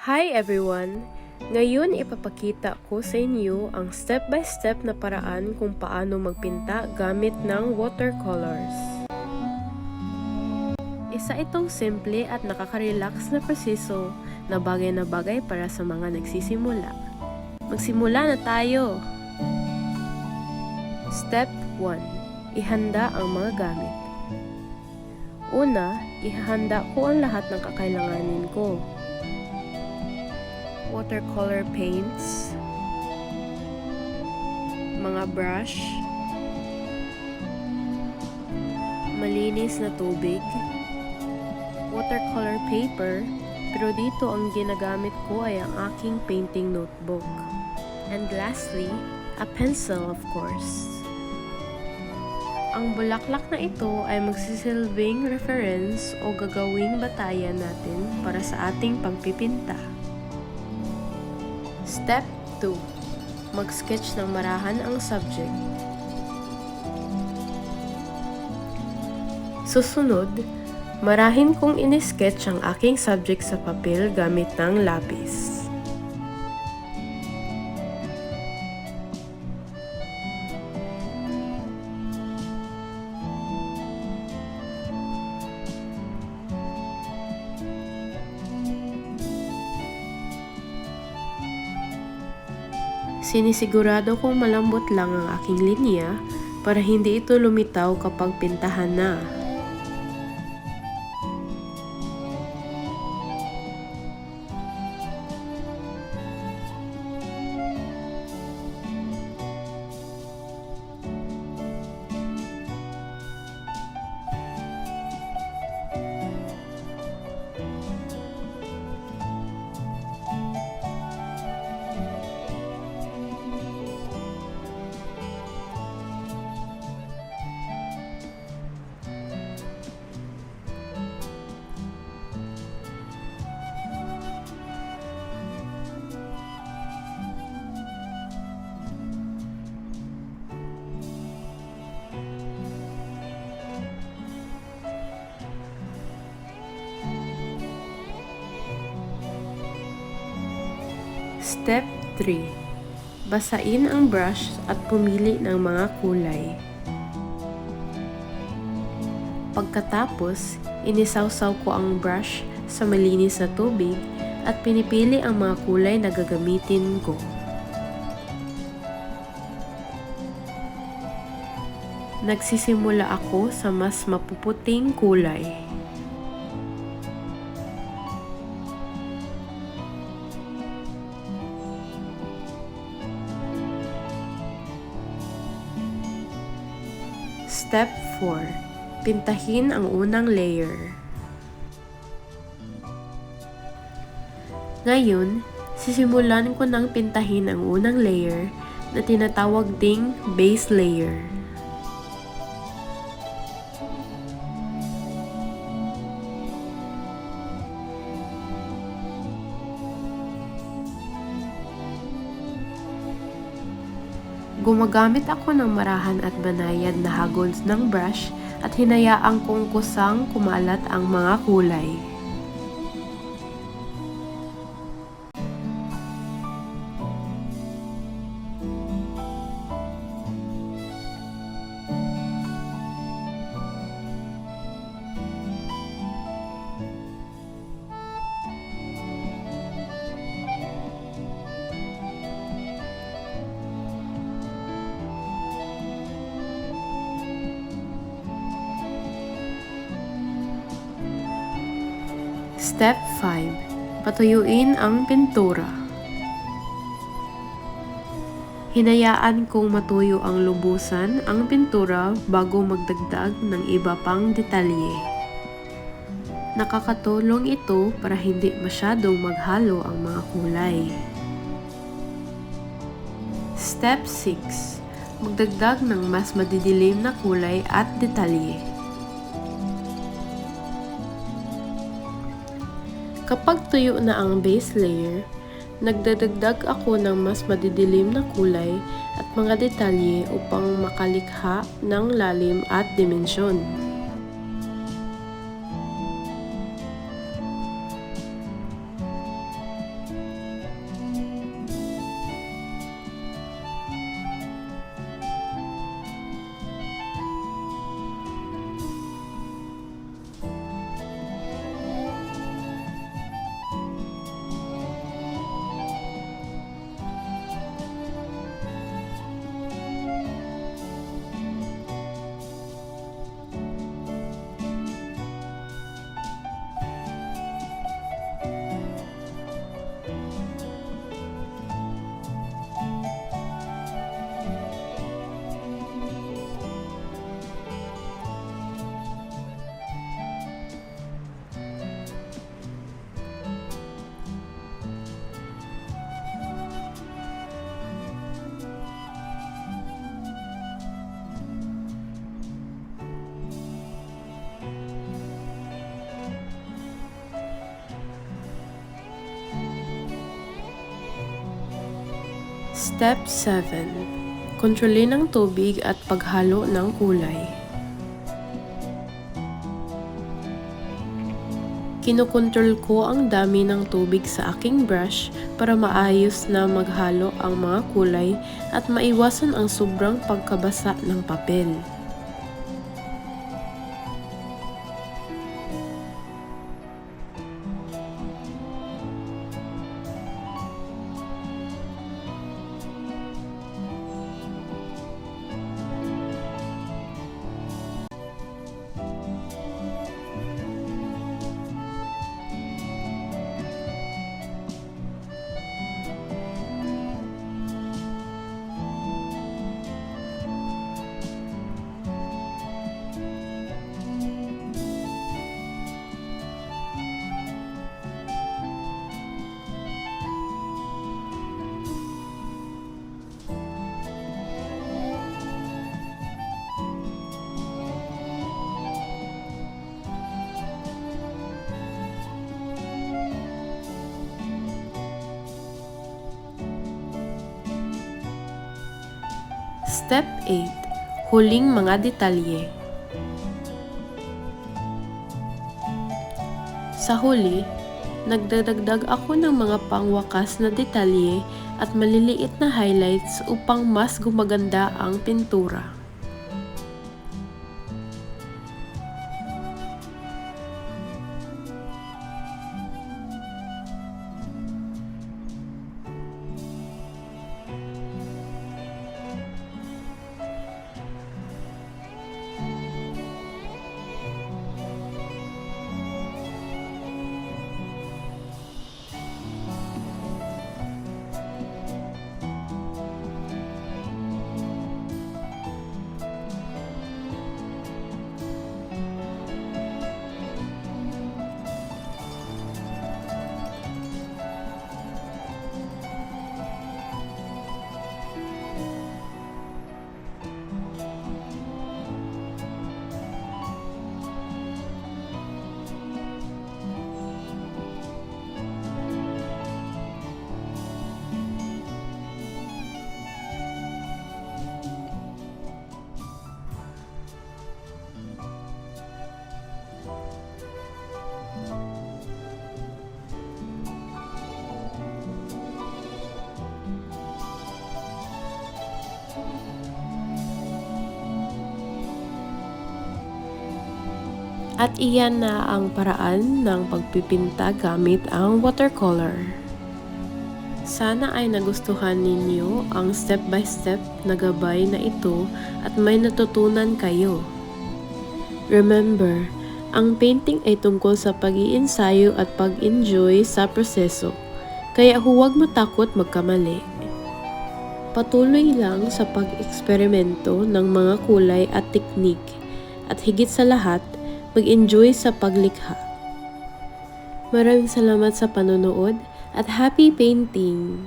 Hi everyone! Ngayon ipapakita ko sa inyo ang step-by-step na paraan kung paano magpinta gamit ng watercolors. Isa itong simple at nakaka-relax na proseso na bagay para sa mga nagsisimula. Magsimula na tayo! Step 1. Ihanda ang mga gamit. Una, ihanda ko ang lahat ng kakailanganin ko. Watercolor paints, mga brush, malinis na tubig, watercolor paper, pero dito ang ginagamit ko ay ang aking painting notebook. And lastly, a pencil of course. Ang bulaklak na ito ay magsisilbing reference o gagawing batayan natin para sa ating pagpipinta. Step 2. Mag-sketch ng marahan ang subject. Susunod, marahin kong in-sketch ang aking subject sa papel gamit ng lapis. Sinisigurado kong malambot lang ang aking linya para hindi ito lumitaw kapag pintahan na. Step 3. Basain ang brush at pumili ng mga kulay. Pagkatapos, inisawsaw ko ang brush sa malinis na tubig at pinipili ang mga kulay na gagamitin ko. Nagsisimula ako sa mas mapuputing kulay. Step 4. Pintahin ang unang layer. Ngayon, sisimulan ko ng pintahin ang unang layer na tinatawag ding base layer. Gumagamit ako ng marahan at banayad na hagons ng brush at hinayaang kong kusang kumalat ang mga kulay. Step 5. Patuyuin ang pintura. Hinayaan kong matuyo ang lubusan ang pintura bago magdagdag ng iba pang detalye. Nakakatulong ito para hindi masyadong maghalo ang mga kulay. Step 6. Magdagdag ng mas madidilim na kulay at detalye. Kapag tuyo na ang base layer, nagdadagdag ako ng mas madidilim na kulay at mga detalye upang makalikha ng lalim at dimensyon. Step 7. Kontrolin ang tubig at paghalo ng kulay. Kinokontrol ko ang dami ng tubig sa aking brush para maayos na maghalo ang mga kulay at maiwasan ang sobrang pagkabasa ng papel. Step 8. Huling mga detalye. Sa huli, nagdadagdag ako ng mga pangwakas na detalye at maliliit na highlights upang mas gumaganda ang pintura. At iyan na ang paraan ng pagpipinta gamit ang watercolor. Sana ay nagustuhan ninyo ang step-by-step na gabay na ito at may natutunan kayo. Remember, ang painting ay tungkol sa pag-iensayo at pag-enjoy sa proseso, kaya huwag matakot magkamali. Patuloy lang sa pag-eksperimento ng mga kulay at teknik, at higit sa lahat, mag-enjoy sa paglikha. Maraming salamat sa panonood at happy painting!